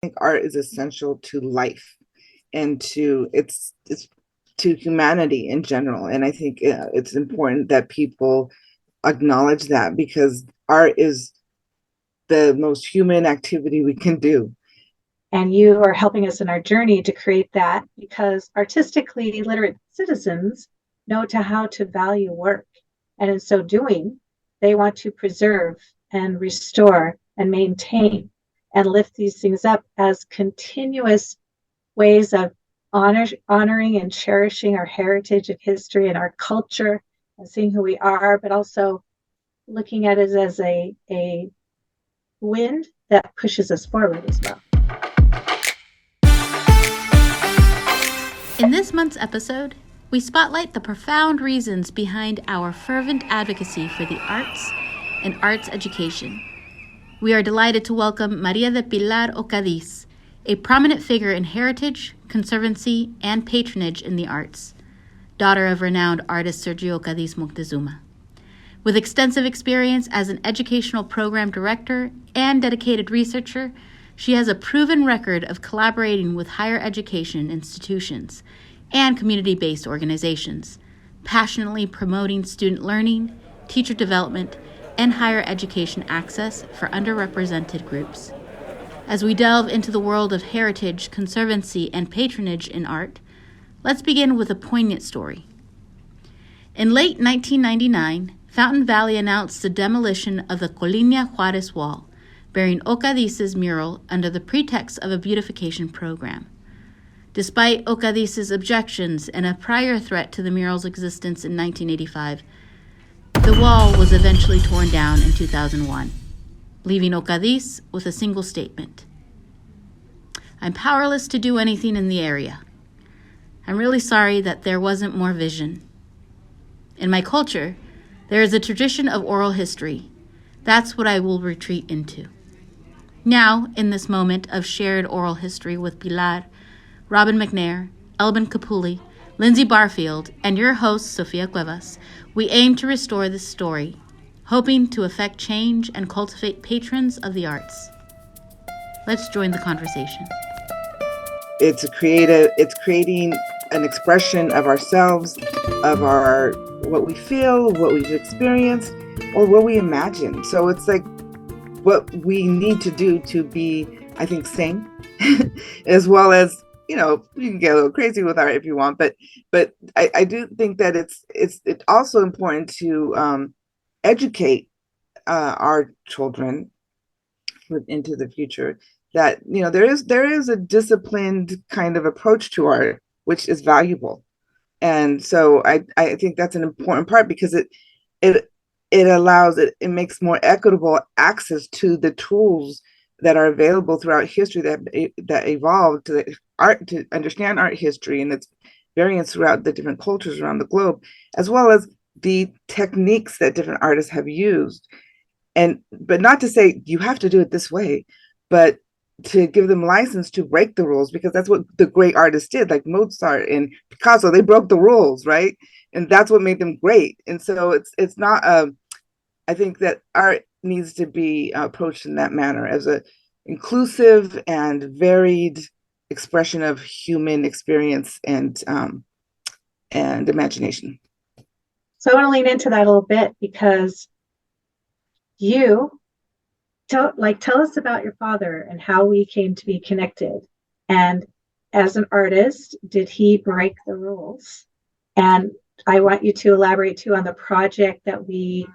think art is essential to life and to it's to humanity in general. And I think it's important that people acknowledge that because art is the most human activity we can do. And you are helping us in our journey to create that because artistically literate citizens know how to value work. And in so doing, they want to preserve and restore and maintain and lift these things up as continuous ways of honoring and cherishing our heritage and history and our culture and seeing who we are, but also looking at it as a wind that pushes us forward as well. In this month's episode, we spotlight the profound reasons behind our fervent advocacy for the arts and arts education. We are delighted to welcome Maria de Pilar Ocadiz, a prominent figure in heritage, conservancy, and patronage in the arts, daughter of renowned artist Sergio Ocadiz Moctezuma. With extensive experience as an educational program director and dedicated researcher, she has a proven record of collaborating with higher education institutions and community-based organizations, passionately promoting student learning, teacher development, and higher education access for underrepresented groups. As we delve into the world of heritage, conservancy, and patronage in art, let's begin with a poignant story. In late 1999, Fountain Valley announced the demolition of the Colinia Juarez Wall, bearing Ocadiz's mural under the pretext of a beautification program. Despite Ocadiz's objections and a prior threat to the mural's existence in 1985, the wall was eventually torn down in 2001, leaving Ocadiz with a single statement. "I'm powerless to do anything in the area. I'm really sorry that there wasn't more vision. In my culture, there is a tradition of oral history. That's what I will retreat into." Now, in this moment of shared oral history with Pilar, Robin McNair, Elbin Capulli, Lindsay Barfield, and your host, Sofia Cuevas, we aim to restore this story, hoping to effect change and cultivate patrons of the arts. Let's join the conversation. It's creating an expression of ourselves, of what we feel, what we've experienced, or what we imagine. So it's like what we need to do to be, I think, sane, as well as, you can get a little crazy with art if you want, but I do think that it's also important to educate our children into the future that there is a disciplined kind of approach to art which is valuable. And so I think that's an important part because it makes more equitable access to the tools that are available throughout history that evolved to the art, to understand art history and its variants throughout the different cultures around the globe, as well as the techniques that different artists have used. But not to say you have to do it this way, but to give them license to break the rules, because that's what the great artists did, like Mozart and Picasso. They broke the rules, right? And that's what made them great. And so it's not I think that art needs to be approached in that manner, as a inclusive and varied expression of human experience and imagination. So I want to lean into that a little bit because you tell us about your father and how we came to be connected. And as an artist, did he break the rules? And I want you to elaborate too on the project that we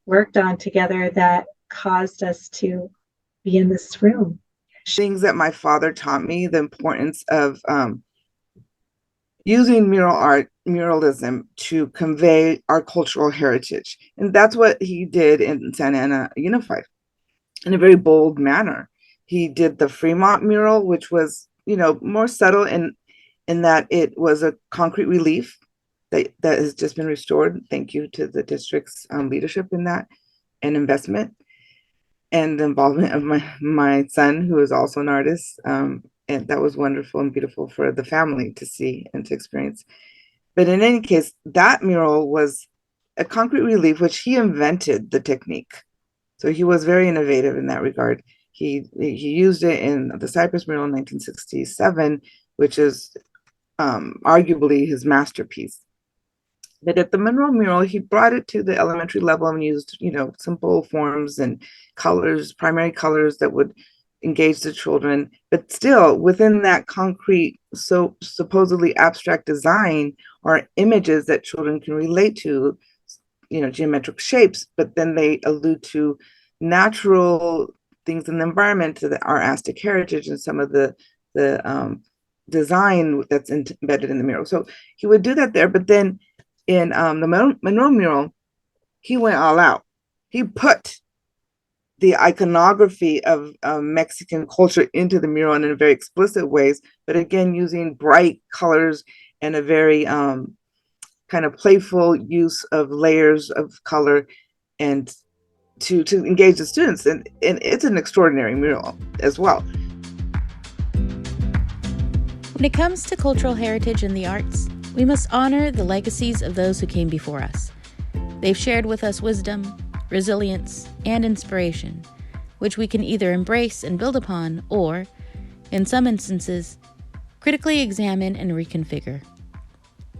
worked on together that caused us to be in this room. Things that my father taught me, the importance of using muralism to convey our cultural heritage. And that's what he did in Santa Ana Unified in a very bold manner. He did the Fremont mural, which was, more subtle in that it was a concrete relief that has just been restored. Thank you to the district's leadership in that and investment and the involvement of my son, who is also an artist. And that was wonderful and beautiful for the family to see and to experience. But in any case, that mural was a concrete relief, which he invented the technique. So he was very innovative in that regard. He used it in the Cypress mural in 1967, which is arguably his masterpiece. But at the Monroe mural, he brought it to the elementary level and used, simple forms and colors, primary colors that would engage the children. But still, within that concrete, so supposedly abstract design are images that children can relate to, geometric shapes, but then they allude to natural things in the environment, to our Aztec heritage and some of the design that's embedded in the mural. So he would do that there, but then in the Monroe mural, he went all out. He put the iconography of Mexican culture into the mural in very explicit ways, but again, using bright colors and a very kind of playful use of layers of color and to engage the students. And it's an extraordinary mural as well. When it comes to cultural heritage and the arts, we must honor the legacies of those who came before us. They've shared with us wisdom, resilience, and inspiration, which we can either embrace and build upon or, in some instances, critically examine and reconfigure.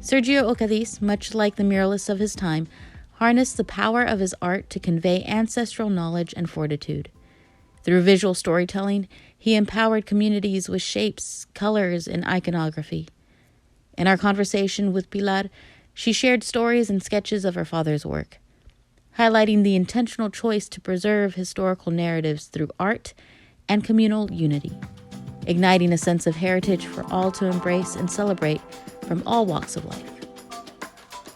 Sergio Ocadiz, much like the muralists of his time, harnessed the power of his art to convey ancestral knowledge and fortitude. Through visual storytelling, he empowered communities with shapes, colors, and iconography. In our conversation with Pilar, she shared stories and sketches of her father's work, highlighting the intentional choice to preserve historical narratives through art and communal unity, igniting a sense of heritage for all to embrace and celebrate from all walks of life.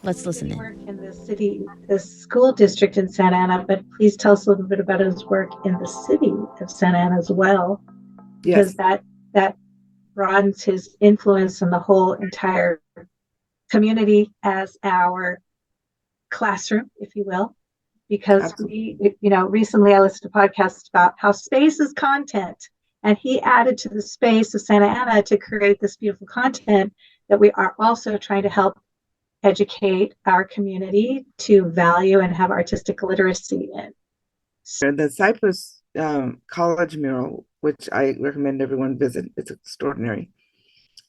Let's listen in. Work in the city, the school district in Santa Ana, but please tell us a little bit about his work in the city of Santa Ana as well, because that broadens his influence on the whole entire community as our classroom, if you will. Because Absolutely. Recently I listened to podcasts about how space is content, and he added to the space of Santa Ana to create this beautiful content that we are also trying to help educate our community to value and have artistic literacy in. The Cypress College mural, which I recommend everyone visit, it's extraordinary,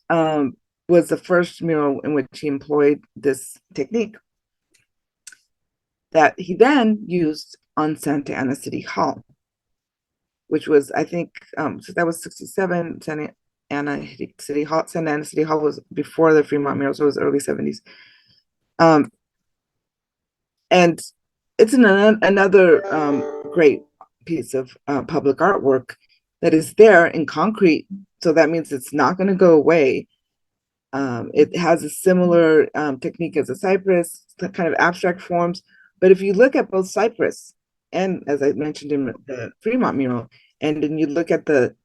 was the first mural in which he employed this technique that he then used on Santa Ana City Hall, which was, I think, so that was 67. Santa Ana City Hall was before the Fremont mural, so it was early 70s. And it's another great piece of public artwork that is there in concrete. So that means it's not going to go away. It has a similar technique as a Cypress, kind of abstract forms. But if you look at both Cypress and, as I mentioned, in the Fremont mural, and then you look at the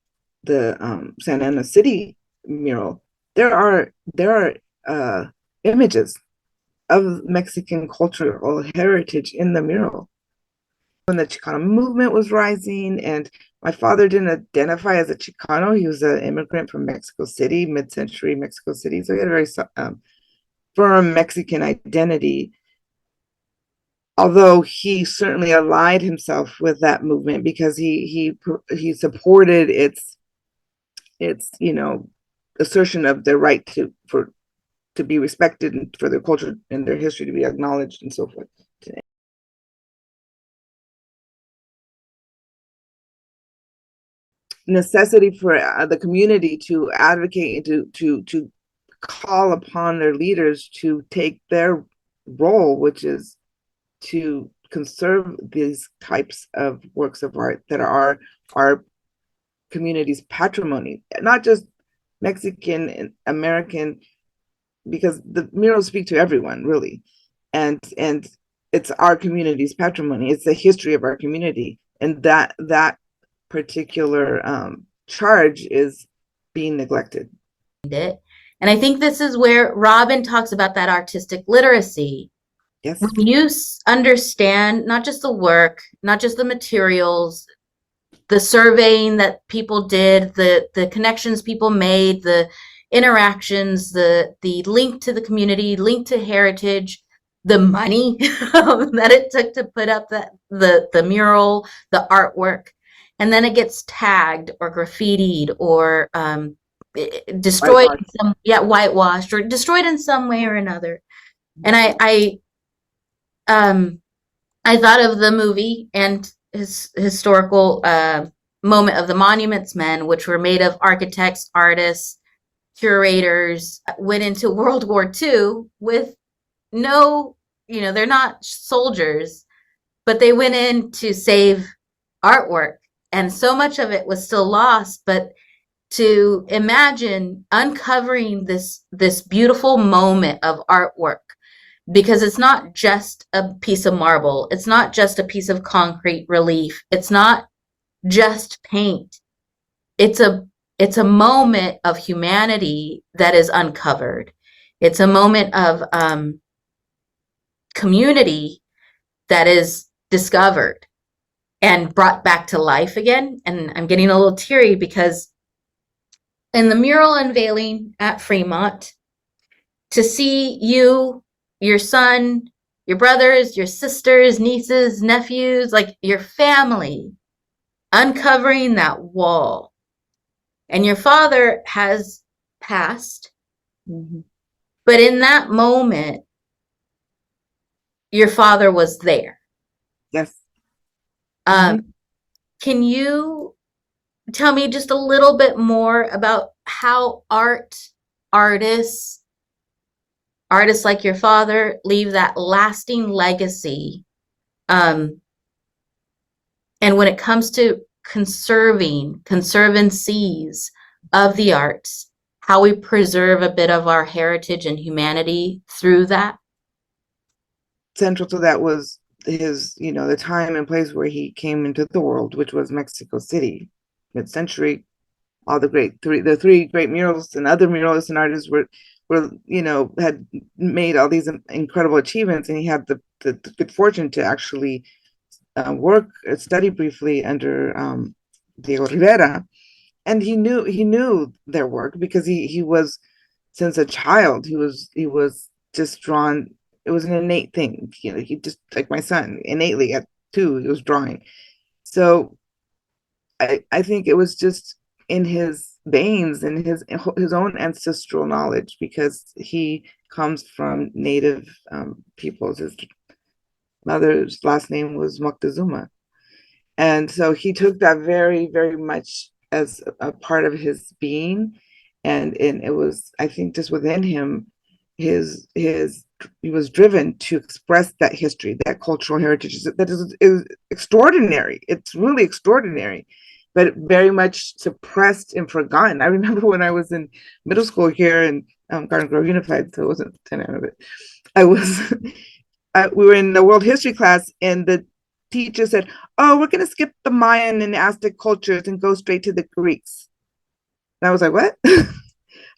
Santa Ana City mural, there are images of Mexican cultural heritage in the mural. When the Chicano movement was rising, and my father didn't identify as a Chicano, he was an immigrant from Mexico City, mid-century Mexico City, so he had a very firm Mexican identity. Although he certainly allied himself with that movement because he supported its assertion of their right to be respected and for their culture and their history to be acknowledged and so forth. Necessity for the community to advocate and to call upon their leaders to take their role, which is to conserve these types of works of art that are our community's patrimony, not just Mexican and American, because the murals speak to everyone, really. And it's our community's patrimony. It's the history of our community. And that particular charge is being neglected. And I think this is where Robin talks about that artistic literacy. Yes. When you understand not just the work, not just the materials, the surveying that people did, the connections people made, the interactions, the link to the community, link to heritage, the money that it took to put up the mural, the artwork. and then it gets tagged or graffitied or destroyed, Whitewashed. whitewashed or destroyed in some way or another. And I thought of the movie and his historical moment of the Monuments Men, which were made of architects, artists, curators, went into World War II with no, they're not soldiers, but they went in to save artwork. And so much of it was still lost. But to imagine uncovering this beautiful moment of artwork, because it's not just a piece of marble, it's not just a piece of concrete relief, it's not just paint, it's a moment of humanity that is uncovered. It's a moment of community that is discovered and brought back to life again. And I'm getting a little teary because in the mural unveiling at Fremont, to see you, your son, your brothers, your sisters, nieces, nephews, like your family, uncovering that wall. And your father has passed, but in that moment, your father was there. Yes. Can you tell me just a little bit more about how artists like your father leave that lasting legacy? And when it comes to conservancies of the arts, how we preserve a bit of our heritage and humanity through that? Central to that was his, the time and place where he came into the world, which was Mexico City, mid-century. All the three great murals and other muralists and artists were had made all these incredible achievements, and he had the good fortune to actually study briefly under Diego Rivera, and he knew their work because he was, since a child, he was just drawn. It was an innate thing, he just, like my son, innately at 2 he was drawing. So I think it was just in his veins and his own ancestral knowledge, because he comes from native peoples. His mother's last name was Moctezuma, and so he took that very, very much as a part of his being, and it was, I think, just within him, he was driven to express that history, that cultural heritage that is extraordinary. It's really extraordinary, but very much suppressed and forgotten. I remember when I was in middle school here in Garden Grove Unified, so it wasn't 10 out of it. We were in the world history class, and the teacher said, "Oh, we're going to skip the Mayan and Aztec cultures and go straight to the Greeks." And I was like, "What?"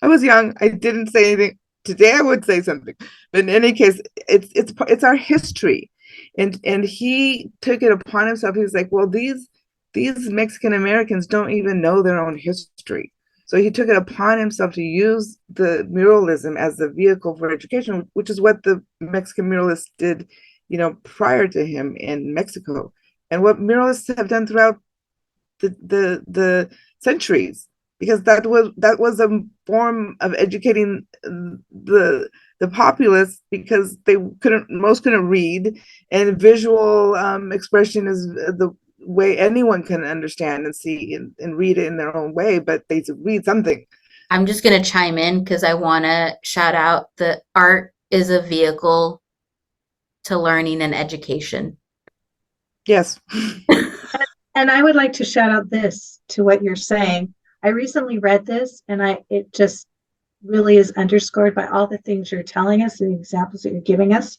I was young. I didn't say anything. Today I would say something, but in any case, it's our history, and he took it upon himself. He was like, "Well, these Mexican Americans don't even know their own history." So he took it upon himself to use the muralism as the vehicle for education, which is what the Mexican muralists did, prior to him in Mexico, and what muralists have done throughout the centuries, because that was a form of educating the populace, because most couldn't read, and visual expression is the way anyone can understand and see and read it in their own way, but they read something. I'm just going to chime in because I want to shout out that art is a vehicle to learning and education. Yes. And I would like to shout out this to what you're saying. I recently read this, and it just really is underscored by all the things you're telling us and the examples that you're giving us.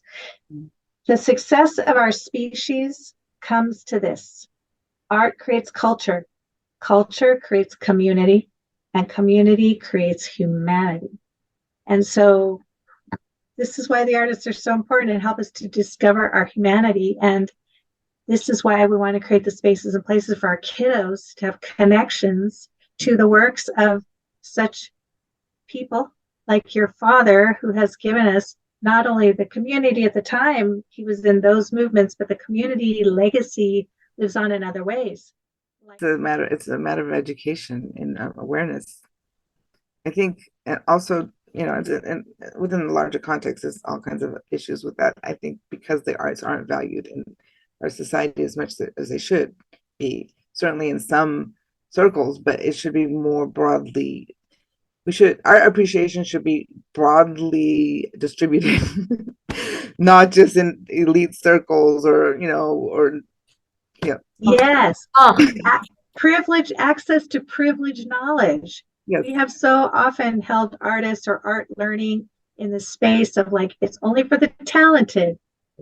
The success of our species comes to this: art creates culture, culture creates community, and community creates humanity. And so this is why the artists are so important and help us to discover our humanity. And this is why we want to create the spaces and places for our kiddos to have connections to the works of such people like your father, who has given us not only the community at the time he was in those movements, but the community legacy lives on in other ways. It's a matter of education and awareness. I think, and also, and within the larger context, there's all kinds of issues with that. I think because the arts aren't valued in our society as much as they should be, certainly in some circles, but it should be more broadly. Our appreciation should be broadly distributed, not just in elite circles or yeah. Yes. Oh, Privilege, access to privileged knowledge. Yes. We have so often held artists or art learning in the space of like, it's only for the talented.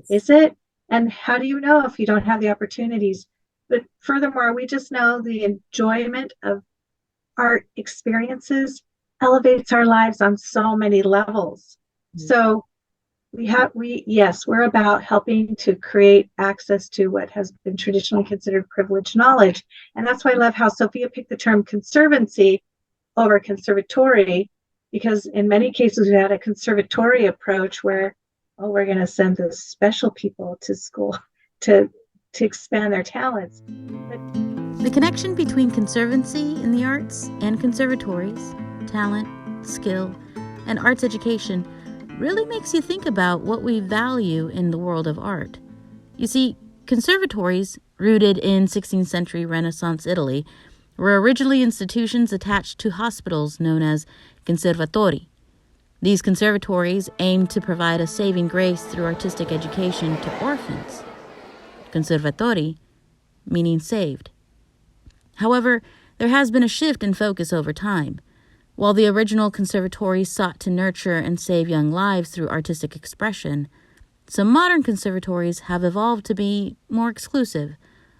Is it? And how do you know if you don't have the opportunities? But furthermore, we just know the enjoyment of art experiences elevates our lives on so many levels. Mm-hmm. So we're about helping to create access to what has been traditionally considered privileged knowledge. And that's why I love how Sophia picked the term conservancy over conservatory, because in many cases we had a conservatory approach where, oh, we're going to send the special people to school to expand their talents. The connection between conservancy in the arts and conservatories, talent, skill, and arts education really makes you think about what we value in the world of art. You see, conservatories, rooted in 16th century Renaissance Italy, were originally institutions attached to hospitals known as conservatori. These conservatories aimed to provide a saving grace through artistic education to orphans. Conservatori, meaning saved. However, there has been a shift in focus over time. While the original conservatories sought to nurture and save young lives through artistic expression, some modern conservatories have evolved to be more exclusive,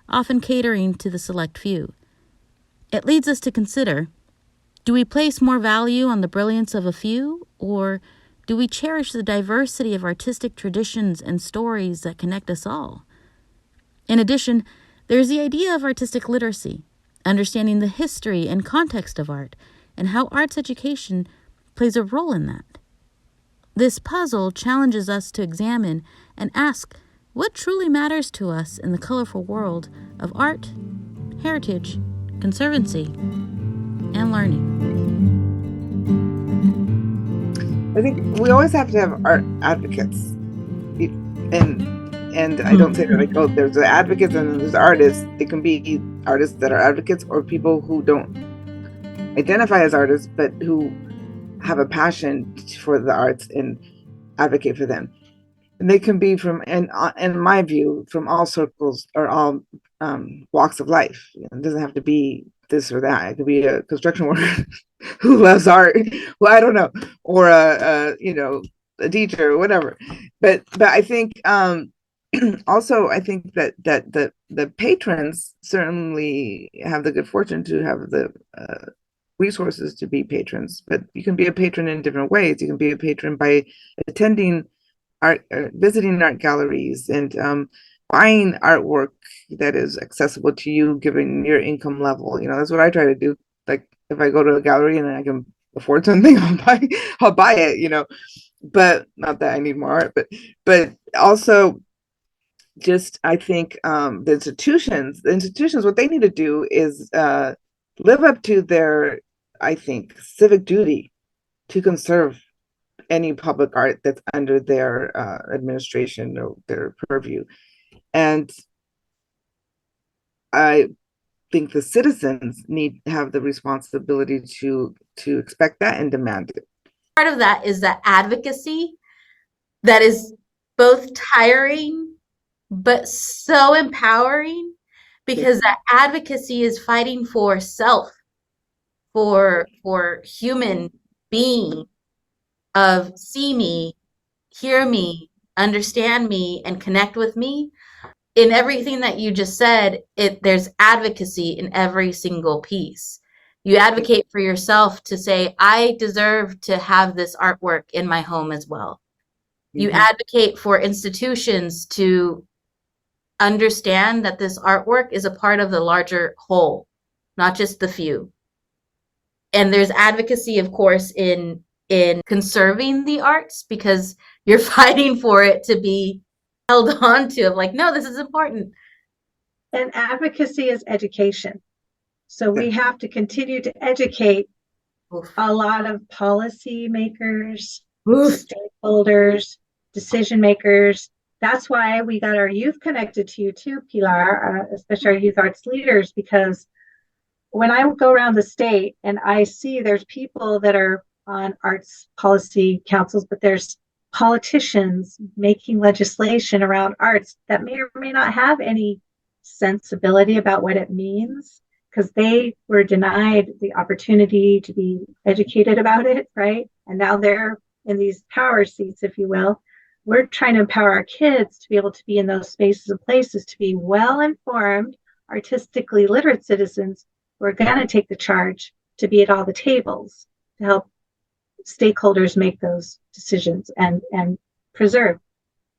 often catering to the select few. It leads us to consider, do we place more value on the brilliance of a few, or do we cherish the diversity of artistic traditions and stories that connect us all? In addition, there's the idea of artistic literacy, understanding the history and context of art, and how arts education plays a role in that. This puzzle challenges us to examine and ask what truly matters to us in the colorful world of art, heritage, conservancy, and learning. I think we always have to have art advocates. And I don't say that like, oh, there's the advocates and there's artists. It can be artists that are advocates or people who don't identify as artists, but who have a passion for the arts and advocate for them. And they can be from, in my view, from all circles or all walks of life. It doesn't have to be this or that. It could be a construction worker who loves art, well, I don't know, or a teacher or whatever. But I think also I think that the patrons certainly have the good fortune to have the resources to be patrons, but you can be a patron in different ways. You can be a patron by attending art, visiting art galleries, and buying artwork that is accessible to you given your income level. That's what I try to do. Like if I go to a gallery and I can afford something, I'll buy it. But not that I need more art, but also just I think the institutions, what they need to do is live up to their, I think, civic duty to conserve any public art that's under their administration or their purview. And I think the citizens have the responsibility to expect that and demand it. Part of that is the advocacy that is both tiring but so empowering, because that advocacy is fighting for self, for human being, of see me, hear me, understand me, and connect with me. In everything that you just said, there's advocacy in every single piece. You advocate for yourself to say, I deserve to have this artwork in my home as well. You advocate for institutions to understand that this artwork is a part of the larger whole, not just the few. And there's advocacy, of course, in conserving the arts, because you're fighting for it to be held on to, of like, no, this is important. And advocacy is education. So we have to continue to educate Oof. a lot of policy makers, Oof. stakeholders, decision makers. That's why we got our youth connected to you too, Pilar, especially our youth arts leaders, because when I go around the state and I see there's people that are on arts policy councils, but there's politicians making legislation around arts that may or may not have any sensibility about what it means because they were denied the opportunity to be educated about it, right? And now they're in these power seats, if you will. We're trying to empower our kids to be able to be in those spaces and places, to be well-informed, artistically literate citizens. We're going to take the charge to be at all the tables to help stakeholders make those decisions and preserve.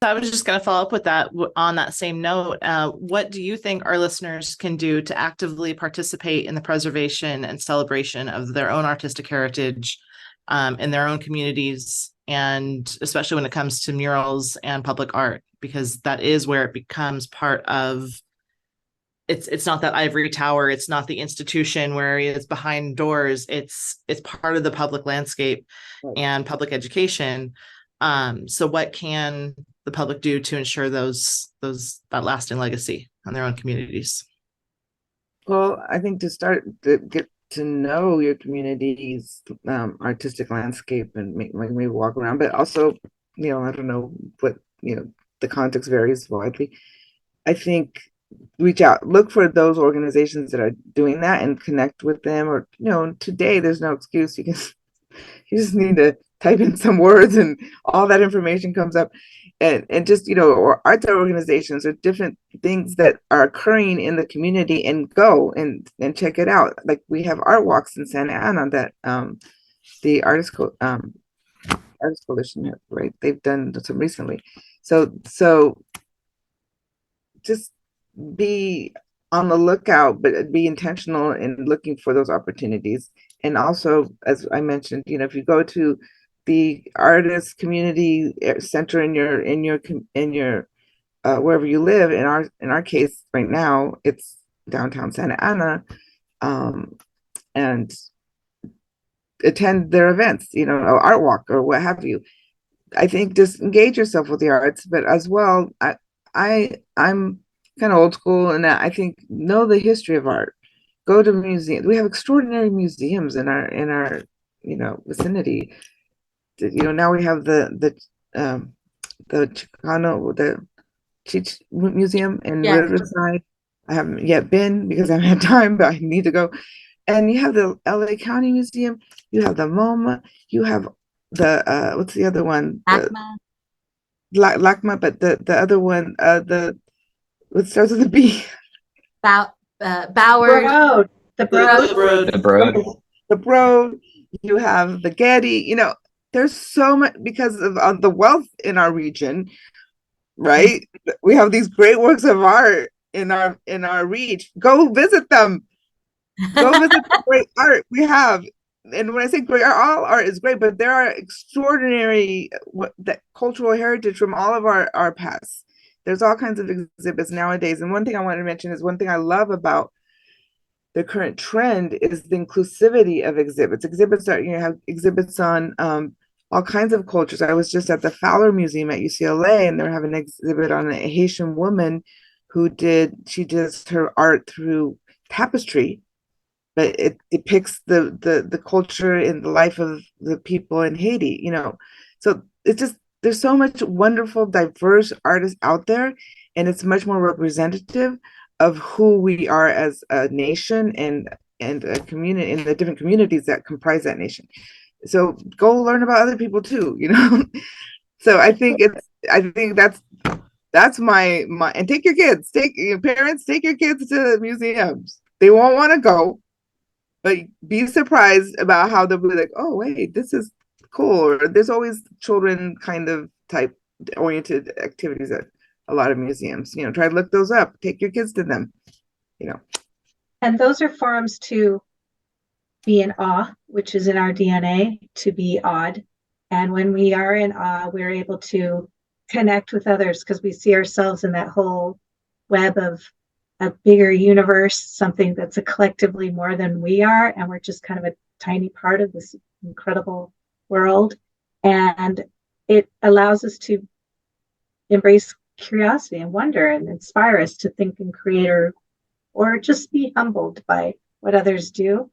I was just going to follow up with that on that same note. What do you think our listeners can do to actively participate in the preservation and celebration of their own artistic heritage in their own communities, and especially when it comes to murals and public art, because that is where it becomes part of it's not that ivory tower, it's not the institution where it's behind doors, it's part of the public landscape and public education. So what can the public do to ensure that lasting legacy on their own communities? Well, I think to start to get to know your community's artistic landscape and maybe walk around, but also, I don't know what, the context varies widely. I think reach out, look for those organizations that are doing that and connect with them. Or, today there's no excuse. You just need to type in some words and all that information comes up. And just, or arts organizations or different things that are occurring in the community, and go and check it out. Like we have art walks in Santa Ana that the Artist Coalition, right? They've done some recently. So just be on the lookout, but be intentional in looking for those opportunities. And also, as I mentioned, if you go to the artist community center in your wherever you live, in our case right now, it's downtown Santa Ana, and attend their events, or art walk or what have you. I think just engage yourself with the arts, but as well, I'm kind of old school, and I think know the history of art. Go to museums. We have extraordinary museums in our vicinity. Now we have the Chicano, the Cheech Museum in Riverside. I haven't yet been because I haven't had time, but I need to go. And you have the LA County Museum. You have the MoMA. You have the what's the other one? LACMA, but the other one, what starts with a B? Bowers. The Broad. The Broad. You have the Getty. There's so much because of the wealth in our region, right? We have these great works of art in our reach. Go visit them. Go visit the great art we have. And when I say great art, all art is great, but there are extraordinary that cultural heritage from all of our past. There's all kinds of exhibits nowadays. And one thing I want to mention is one thing I love about the current trend is the inclusivity of exhibits. Exhibits that have exhibits on all kinds of cultures. I was just at the Fowler Museum at UCLA, and they're having an exhibit on a Haitian woman she does her art through tapestry, but it depicts the culture and the life of the people in Haiti. So it's just, there's so much wonderful, diverse artists out there, and it's much more representative of who we are as a nation and a community, in the different communities that comprise that nation. So go learn about other people too, So I think that's my and take your kids, take your parents, take your kids to museums. They won't want to go, but be surprised about how they'll be like, oh wait, this is cool. Or there's always children kind of type oriented activities at a lot of museums. Try to look those up. Take your kids to them. And those are forums to be in awe, which is in our DNA, to be awed. And when we are in awe, we're able to connect with others because we see ourselves in that whole web of a bigger universe, something that's a collectively more than we are, and we're just kind of a tiny part of this incredible world. And it allows us to embrace curiosity and wonder and inspire us to think and create, or just be humbled by what others do.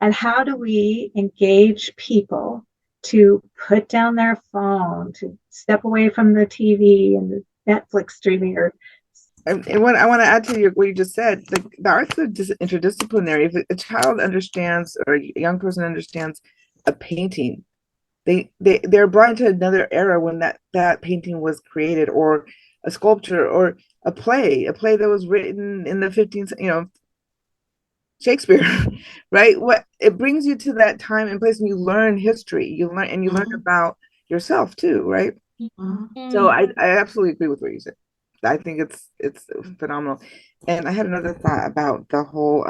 And how do we engage people to put down their phone, to step away from the TV and the Netflix streaming? And what I want to add to what you just said, the arts are interdisciplinary. If a child understands or a young person understands a painting, they're brought into another era when that painting was created, or a sculpture, or a play that was written in the 15th, Shakespeare, right? What it brings you to that time and place, and you learn history, you learn about yourself too, right? So I absolutely agree with what you said. I think it's phenomenal. And I had another thought about the whole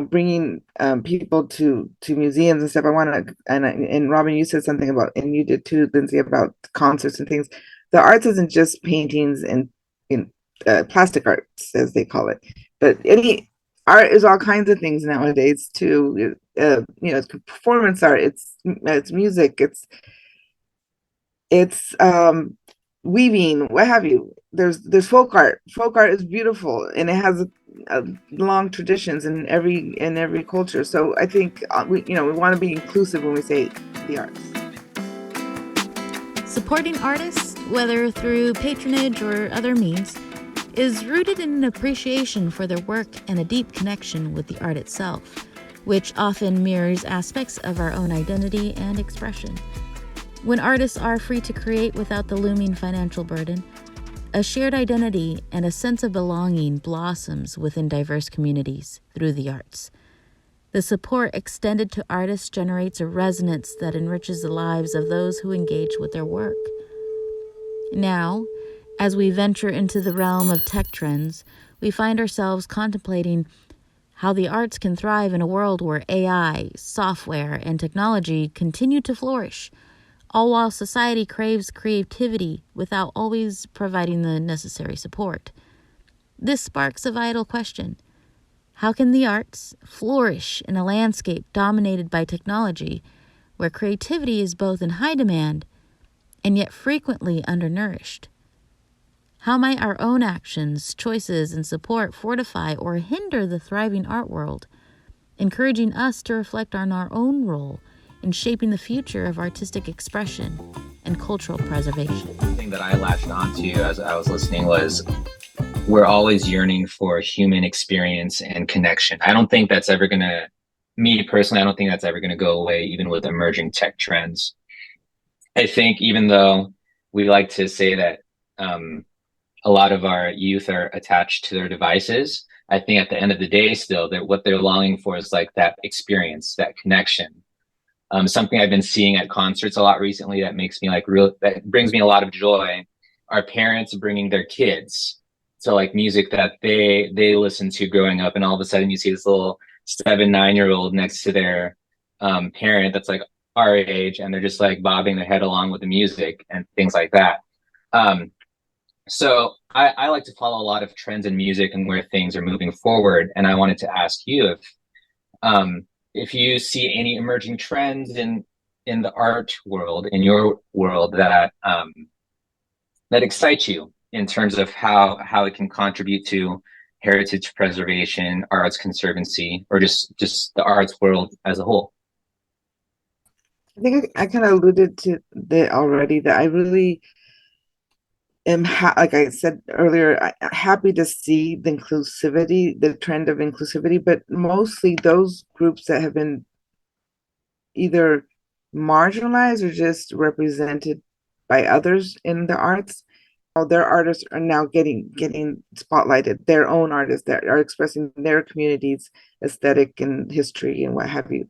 bringing people to museums and stuff. I want to, and Robin, you said something about, and you did too, Lindsay, about concerts and things. The arts isn't just paintings and in plastic arts, as they call it, but any art is all kinds of things nowadays too. It's performance art, it's music, it's weaving, what have you. There's folk art. Folk art is beautiful, and it has long traditions in every culture. So I think we want to be inclusive when we say the arts. Supporting artists, whether through patronage or other means, is rooted in an appreciation for their work and a deep connection with the art itself, which often mirrors aspects of our own identity and expression. When artists are free to create without the looming financial burden, a shared identity and a sense of belonging blossoms within diverse communities through the arts. The support extended to artists generates a resonance that enriches the lives of those who engage with their work. Now, as we venture into the realm of tech trends, we find ourselves contemplating how the arts can thrive in a world where AI, software, and technology continue to flourish, all while society craves creativity without always providing the necessary support. This sparks a vital question. How can the arts flourish in a landscape dominated by technology, where creativity is both in high demand and yet frequently undernourished? How might our own actions, choices, and support fortify or hinder the thriving art world, encouraging us to reflect on our own role in shaping the future of artistic expression and cultural preservation? The thing that I latched onto as I was listening was we're always yearning for human experience and connection. I don't think that's ever going to, me personally, I don't think that's ever going to go away, even with emerging tech trends. I think even though we like to say that a lot of our youth are attached to their devices, I think at the end of the day, still, that what they're longing for is like that experience, that connection. Something I've been seeing at concerts a lot recently that makes me that brings me a lot of joy are parents bringing their kids to like music that they listened to growing up, and all of a sudden you see this little 7-9-year-old next to their parent that's like our age, and they're just like bobbing their head along with the music and things like that. So I like to follow a lot of trends in music and where things are moving forward. And I wanted to ask you if you see any emerging trends in the art world, in your world, that excite you in terms of how it can contribute to heritage preservation, arts conservancy, or just the arts world as a whole. I think I kind of alluded to that already, that I really am, like I said earlier, happy to see the trend of inclusivity, but mostly those groups that have been either marginalized or just represented by others in the arts. Their artists are now getting spotlighted, their own artists that are expressing their community's aesthetic and history and what have you,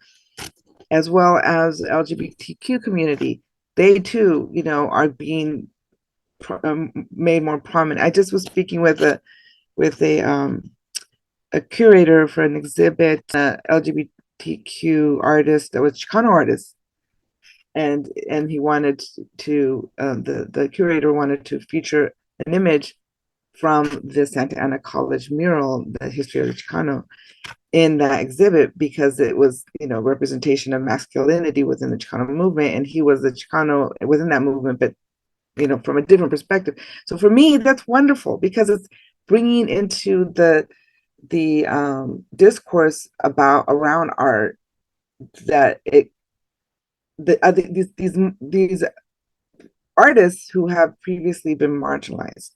as well as LGBTQ community. They too, are being made more prominent. I just was speaking with a curator for an exhibit, LGBTQ artist that was Chicano artist, and he wanted to the curator wanted to feature an image from the Santa Ana College mural, the history of the Chicano, in that exhibit, because it was, representation of masculinity within the Chicano movement, and he was the Chicano within that movement, but from a different perspective. So for me, that's wonderful, because it's bringing into the discourse around art that these artists who have previously been marginalized.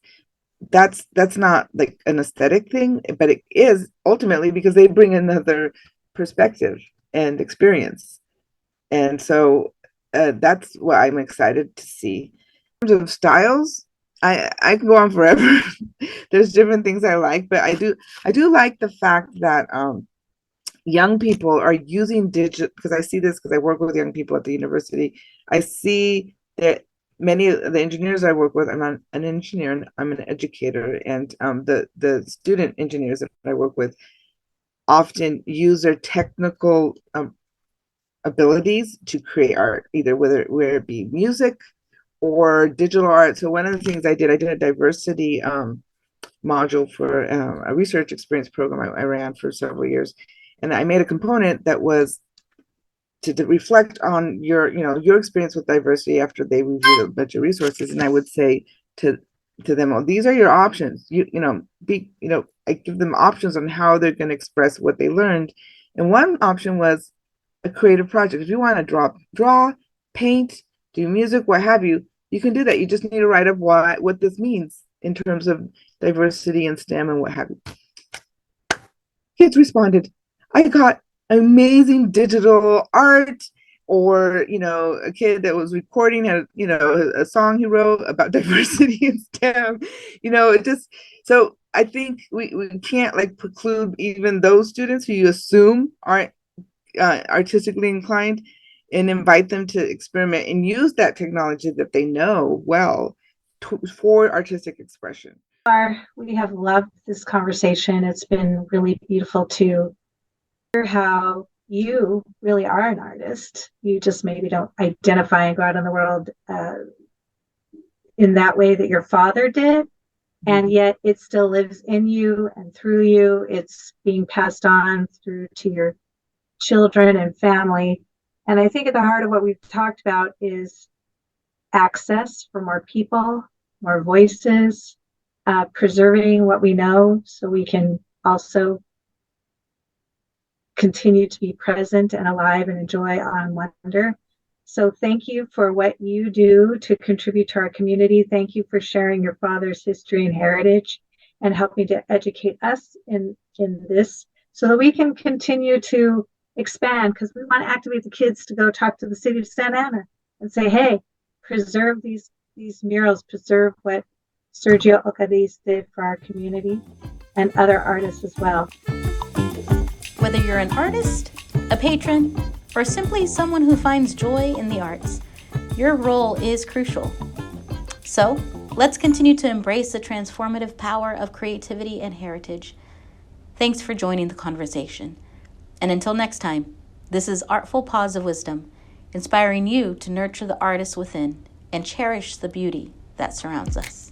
That's not like an aesthetic thing, but it is ultimately because they bring another perspective and experience. And so that's what I'm excited to see. In terms of styles, I can go on forever. There's different things I like, but I do like the fact that young people are using digital, because I see this because I work with young people at the university. I see that many of the engineers I work with, I'm not an engineer, and I'm an educator, and the student engineers that I work with often use their technical abilities to create art, either whether it be music or digital art. So one of the things I did a diversity module for a research experience program I ran for several years, and I made a component that was to reflect on your experience with diversity after they reviewed a bunch of resources. And I would say to them, oh, these are your options. I give them options on how they're going to express what they learned. And one option was a creative project. If you want to draw, paint, do music, what have you, you can do that. You just need to write up what this means in terms of diversity and STEM and what have you. Kids responded. I got amazing digital art, or a kid that was recording a song he wrote about diversity in STEM. It just, so I think we can't preclude even those students who you assume aren't artistically inclined, and invite them to experiment and use that technology that they know well for artistic expression. We have loved this conversation. It's been really beautiful to hear how you really are an artist. You just maybe don't identify and go out in the world in that way that your father did. Mm-hmm. And yet it still lives in you and through you. It's being passed on through to your children and family. And I think at the heart of what we've talked about is access for more people, more voices, preserving what we know so we can also continue to be present and alive and enjoy on wonder. So thank you for what you do to contribute to our community. Thank you for sharing your father's history and heritage and helping to educate us in this so that we can continue to expand, because we want to activate the kids to go talk to the city of Santa Ana and say, hey, preserve these murals, preserve what Sergio Ocadiz did for our community and other artists as well. Whether you're an artist, a patron, or simply someone who finds joy in the arts, your role is crucial. So, let's continue to embrace the transformative power of creativity and heritage. Thanks for joining the conversation. And until next time, this is Artful Pause of Wisdom, inspiring you to nurture the artist within and cherish the beauty that surrounds us.